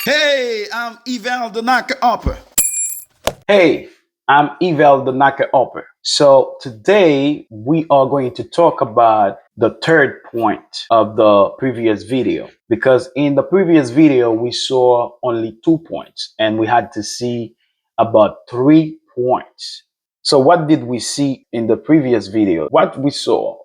Hey, I'm Eval the Knocker Upper. Hey, I'm Eval the Knocker Upper. So today we are going to talk about the third point of the previous video, because in the previous video we saw only 2 points and we had to see about 3 points. So what did we see in the previous video? What we saw,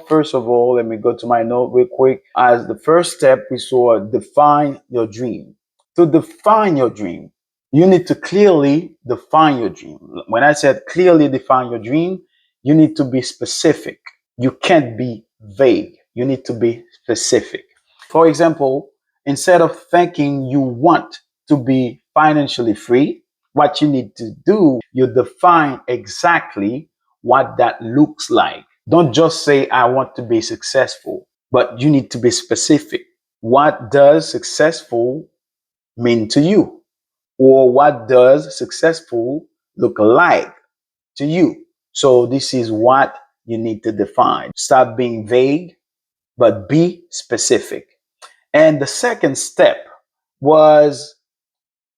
first of all, let me go to my note real quick. As the first step, we saw define your dream. To define your dream, you need to clearly define your dream. When I said clearly define your dream, you need to be specific. You can't be vague. You need to be specific. For example, instead of thinking you want to be financially free, what you need to do, you define exactly what that looks like. Don't just say, I want to be successful, but you need to be specific. What does successful mean to you? Or what does successful look like to you? So this is what you need to define. Stop being vague, but be specific. And the second step was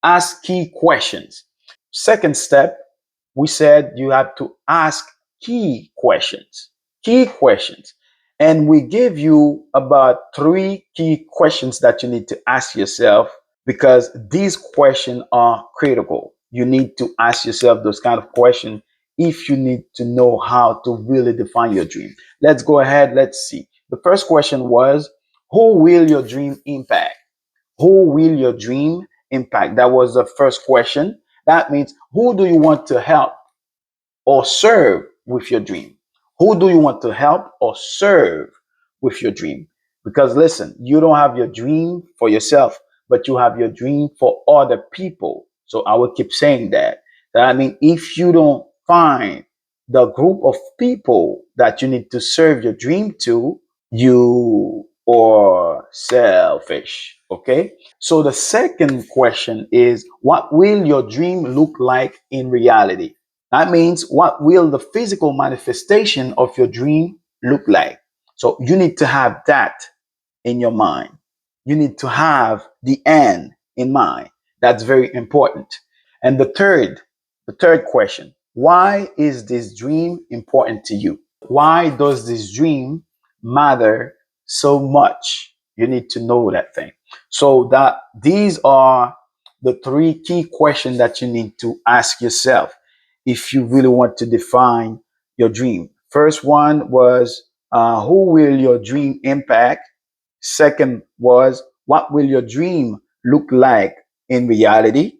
ask key questions. Second step, we said you have to ask key questions. Key questions. And we give you about 3 key questions that you need to ask yourself, because these questions are critical. You need to ask yourself those kind of questions if you need to know how to really define your dream. Let's go ahead. Let's see. The first question was, who will your dream impact? Who will your dream impact? That was the first question. That means, who do you want to help or serve with your dream? Who do you want to help or serve with your dream? Because listen, you don't have your dream for yourself, but you have your dream for other people. So I will keep saying that. That I mean, if you don't find the group of people that you need to serve your dream to, you are selfish. Okay. So the second question is, what will your dream look like in reality? That means, what will the physical manifestation of your dream look like? So you need to have that in your mind. You need to have the end in mind. That's very important. And the third question, why is this dream important to you? Why does this dream matter so much? You need to know that thing. So that these are the 3 key questions that you need to ask yourself if you really want to define your dream. First one was, who will your dream impact? Second was, what will your dream look like in reality?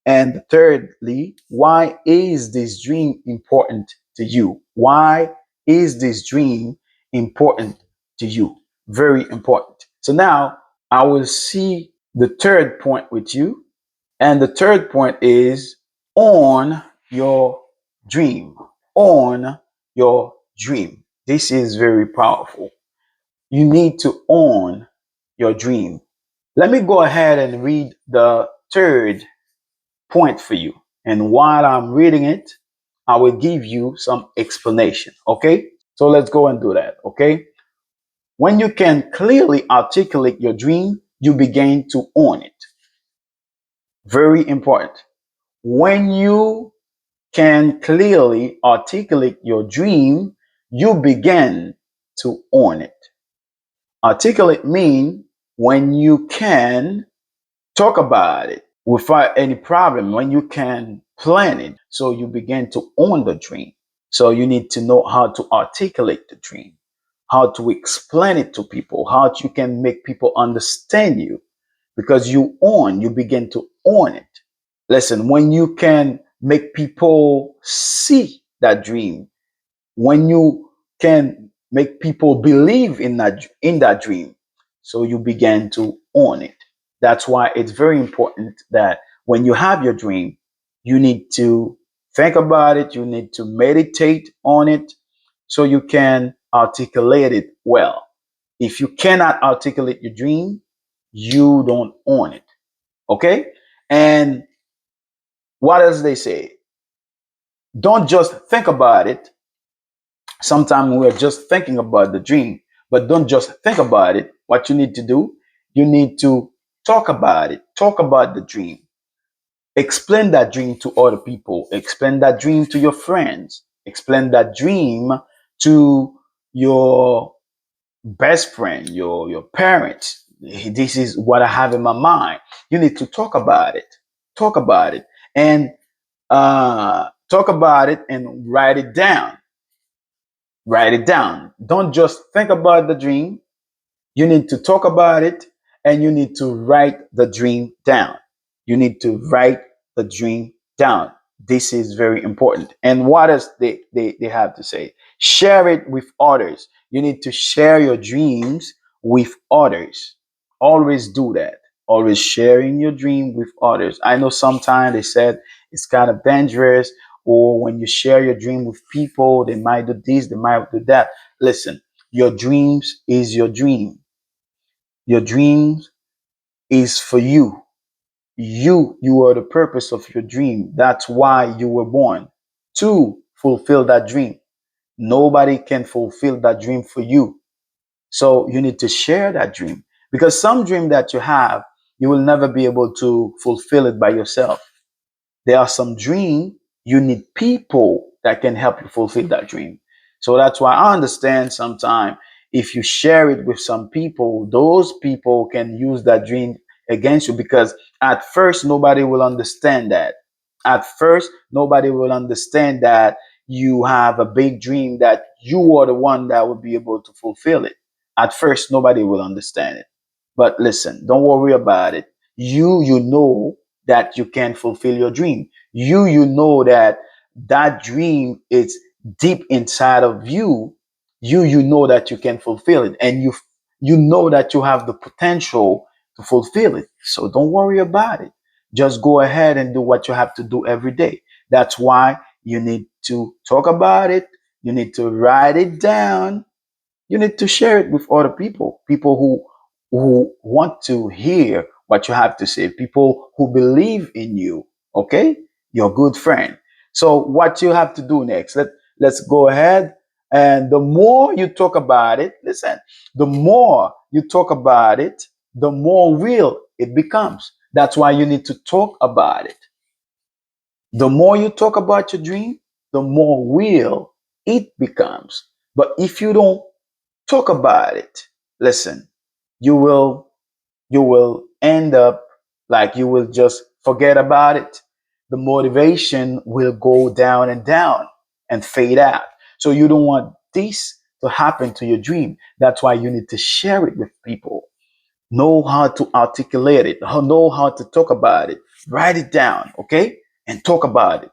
And thirdly, why is this dream important to you? Why is this dream important to you? Very important. So now I will see the third point with you. And the third point is, own your dream. Own your dream. This is very powerful. You need to own your dream. Let me go ahead and read the third point for you. And while I'm reading it, I will give you some explanation. Okay? So let's go and do that. Okay? When you can clearly articulate your dream, you begin to own it. Very important. When you can clearly articulate your dream, you begin to own it. Articulate mean when you can talk about it without any problem, when you can plan it. So you begin to own the dream. So you need to know how to articulate the dream, how to explain it to people, how you can make people understand you, because you begin to own it. Listen, when you can make people see that dream, when you can make people believe in that dream, so you begin to own it. That's why it's very important that when you have your dream, you need to think about it, you need to meditate on it, so you can articulate it well. If you cannot articulate your dream, you don't own it. Okay? And what else they say? Don't just think about it. Sometimes we're just thinking about the dream, but don't just think about it. What you need to do, you need to Talk about it. Talk about the dream. Explain that dream to other people. Explain that dream to your friends. Explain that dream to your best friend, your parents. This is what I have in my mind. You need to talk about it. Talk about it. And talk about it and write it down. Write it down. Don't just think about the dream. You need to talk about it and you need to write the dream down. You need to write the dream down. This is very important. And what else they have to say? Share it with others. You need to share your dreams with others. Always do that. Always sharing your dream with others. I know sometimes they said it's kind of dangerous, or when you share your dream with people, they might do this, they might do that. Listen, your dreams is your dream. Your dreams is for you. You are the purpose of your dream. That's why you were born to fulfill that dream. Nobody can fulfill that dream for you. So you need to share that dream because some dream that you have, you will never be able to fulfill it by yourself. There are some dreams you need people that can help you fulfill that dream. So that's why I understand sometimes if you share it with some people, those people can use that dream against you because at first nobody will understand that. At first, nobody will understand that you have a big dream that you are the one that will be able to fulfill it. At first, nobody will understand it. But listen, don't worry about it. You know that you can fulfill your dream. You know that that dream is deep inside of you. You know that you can fulfill it, and you know that you have the potential to fulfill it. So don't worry about it. Just go ahead and do what you have to do every day. That's why you need to talk about it. You need to write it down. You need to share it with other people, people who want to hear what you have to say, people who believe in you. Okay, your good friend. So what you have to do next? Let's go ahead. And the more you talk about it, listen, the more you talk about it, the more real it becomes. That's why you need to talk about it. The more you talk about your dream, the more real it becomes. But if you don't talk about it, listen, you will you will end up like you will just forget about it. The motivation will go down and down and fade out. So you don't want this to happen to your dream. That's why you need to share it with people. Know how to articulate it, know how to talk about it. Write it down, okay? And talk about it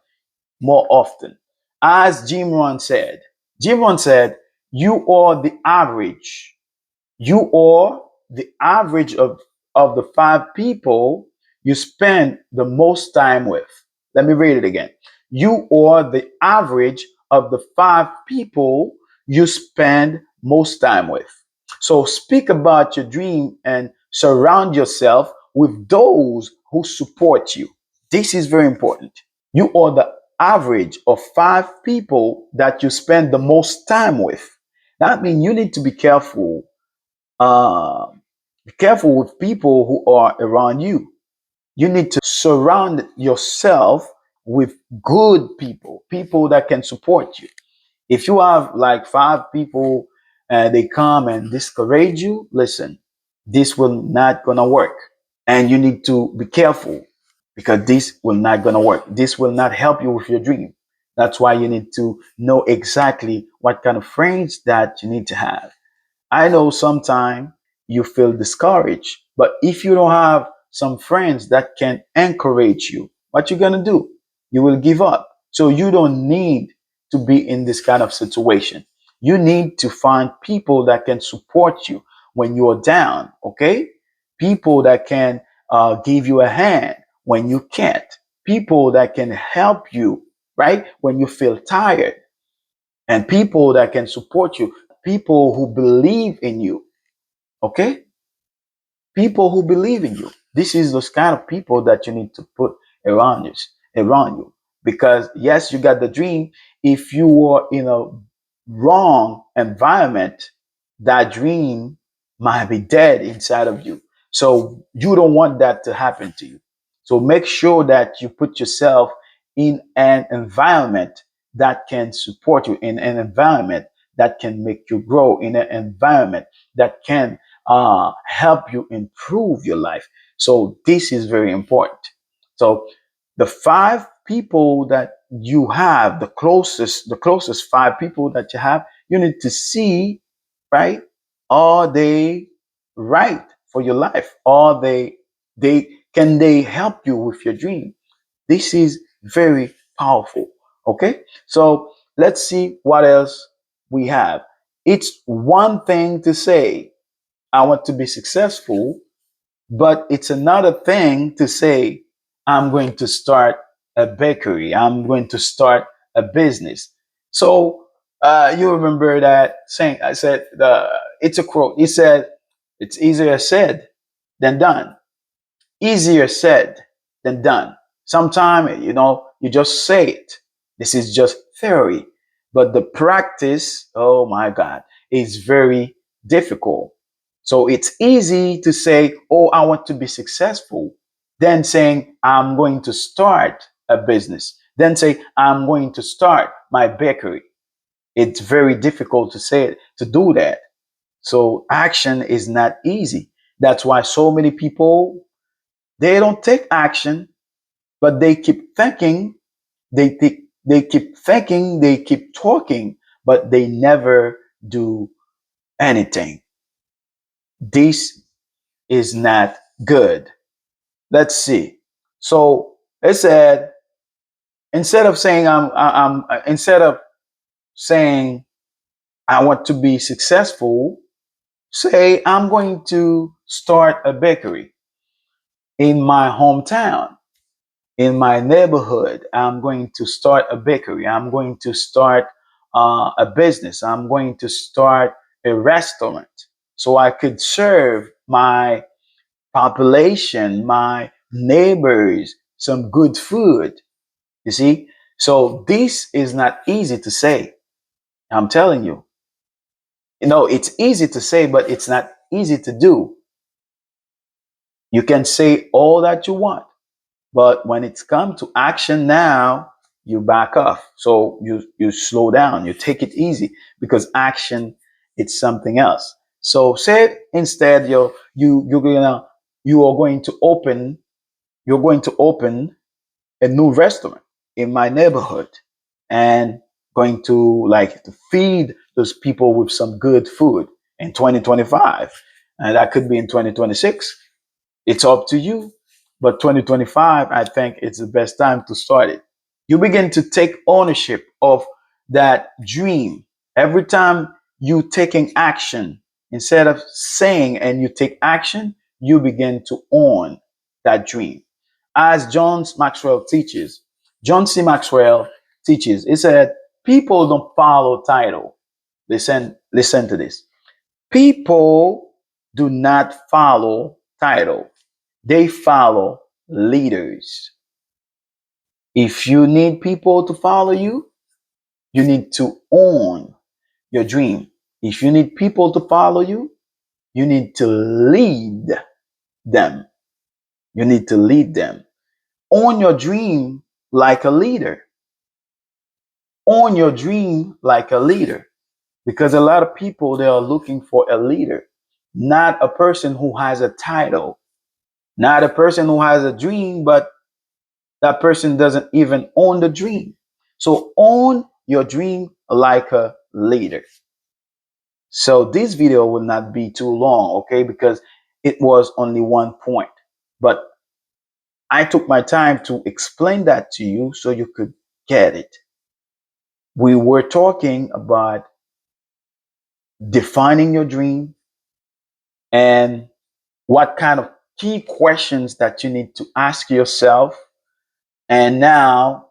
more often. As Jim Rohn said, you are the average. You are the average of the five people you spend the most time with. Let me read it again. You are the average of the five people you spend most time with. So speak about your dream and surround yourself with those who support you. This is very important. You are the average of five people that you spend the most time with. That means you need to uh, be careful with people who are around you. You need to surround yourself with good people, people that can support you. If you have like five people and they come and discourage you, listen, this will not gonna work. And you need to be careful because this will not gonna work. This will not help you with your dream. That's why you need to know exactly what kind of friends that you need to have. I know sometimes you feel discouraged, but if you don't have some friends that can encourage you, what you gonna do? You will give up. So you don't need to be in this kind of situation. You need to find people that can support you when you're down, okay? People that can give you a hand when you can't. People that can help you, right? When you feel tired and people that can support you, people who believe in you, okay? People who believe in you. This is those kind of people that you need to put around you, around you. Because yes, you got the dream. If you are in a wrong environment, that dream might be dead inside of you. So you don't want that to happen to you. So make sure that you put yourself in an environment that can support you, in an environment that can make you grow, in an environment that can help you improve your life. So this is very important. So the five people that you have, the closest five people that you have, you need to see, right? Are they right for your life? Are they can they help you with your dream? This is very powerful. Okay, so let's see what else we have. It's one thing to say, I want to be successful, but it's another thing to say, I'm going to start a bakery, I'm going to start a business. So you remember that saying, I said, it's a quote. He said, it's easier said than done. Easier said than done. Sometimes, you just say it. This is just theory. But the practice, oh my God, is very difficult. So it's easy to say, oh, I want to be successful. Then saying, I'm going to start a business. Then say, I'm going to start my bakery. It's very difficult to say it, to do that. So action is not easy. That's why so many people, they don't take action, but they keep thinking, they keep talking, but they never do anything. This is not good. Let's see. So it said, instead of saying instead of saying I want to be successful, say I'm going to start a bakery in my hometown, in my neighborhood. I'm going to start a bakery. I'm going to start a business. I'm going to start a restaurant so I could serve my population, my neighbors, some good food. You see? So this is not easy to say. I'm telling you. It's easy to say, but it's not easy to do. You can say all that you want, but when it's come to action now, you back off. So you slow down, you take it easy, because action, it's something else. So say instead you are going to open a new restaurant in my neighborhood, and going to like to feed those people with some good food in 2025, and that could be in 2026. It's up to you. But 2025, I think it's the best time to start it. You begin to take ownership of that dream. Every time you taking action, instead of saying and you take action, you begin to own that dream. As John C. Maxwell teaches, he said, people don't follow title. Listen to this. People do not follow title. They follow leaders. If you need people to follow you, you need to own your dream. If you need people to follow you, you need to lead them. You need to lead them. Own your dream like a leader. Own your dream like a leader. Because a lot of people, they are looking for a leader, not a person who has a title, not a person who has a dream, but that person doesn't even own the dream. So own your dream like a leader. So this video will not be too long, okay? Because it was only one point. But I took my time to explain that to you so you could get it. We were talking about defining your dream and what kind of key questions that you need to ask yourself. And now,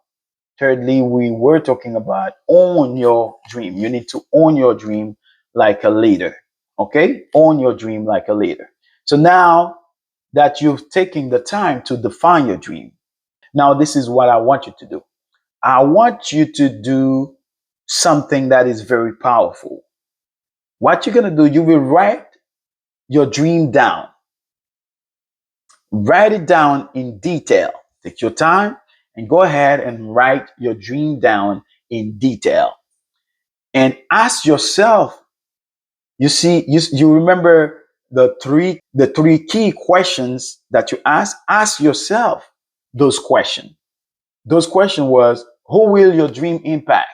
thirdly, we were talking about own your dream. You need to own your dream like a leader. Okay? Own your dream like a leader. So now that you've taken the time to define your dream, now this is what I want you to do. I want you to do something that is very powerful. What you're going to do, you will write your dream down. Write it down in detail. Take your time and go ahead and write your dream down in detail. And ask yourself, you see, you remember the three key questions that you ask yourself those questions. Those questions was, who will your dream impact?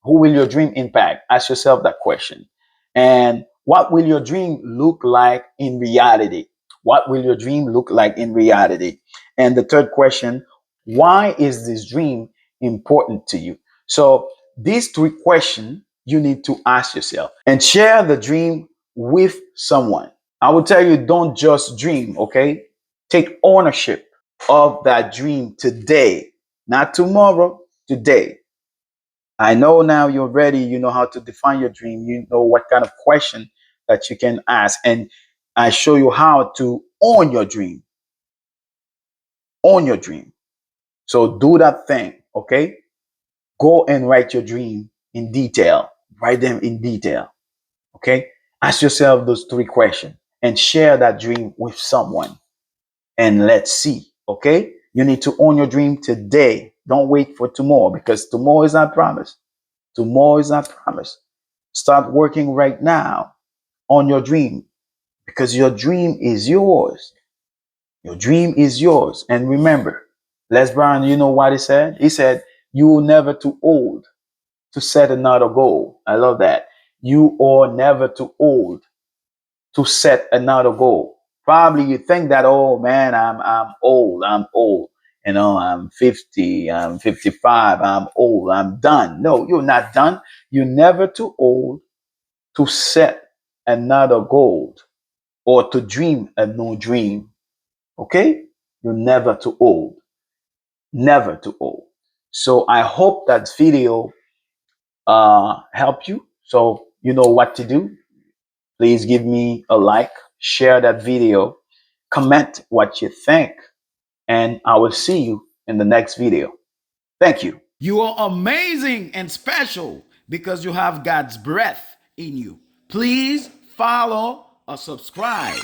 Who will your dream impact? Ask yourself that question. And what will your dream look like in reality? What will your dream look like in reality? And the third question, why is this dream important to you? So these three questions you need to ask yourself and share the dream with someone. I will tell you, don't just dream, okay? Take ownership of that dream today, not tomorrow, today. I know now you're ready. You know how to define your dream. You know what kind of question that you can ask. And I show you how to own your dream. Own your dream. So do that thing, okay? Go and write your dream in detail. Write them in detail, okay? Ask yourself those three questions and share that dream with someone. And let's see, okay? You need to own your dream today. Don't wait for tomorrow because tomorrow is not promised. Tomorrow is not promised. Start working right now on your dream because your dream is yours. Your dream is yours. And remember, Les Brown, you know what he said? He said, you are never too old to set another goal. I love that. You are never too old to set another goal. Probably you think that, oh man, I'm old, I'm old. You know, I'm 50, I'm 55, I'm old, I'm done. No, you're not done. You're never too old to set another goal or to dream a new dream. Okay? You're never too old. Never too old. So I hope that video helped you. So you know what to do. Please give me a like, share that video, comment what you think, and I will see you in the next video. Thank you. You are amazing and special because you have God's breath in you. Please follow or subscribe.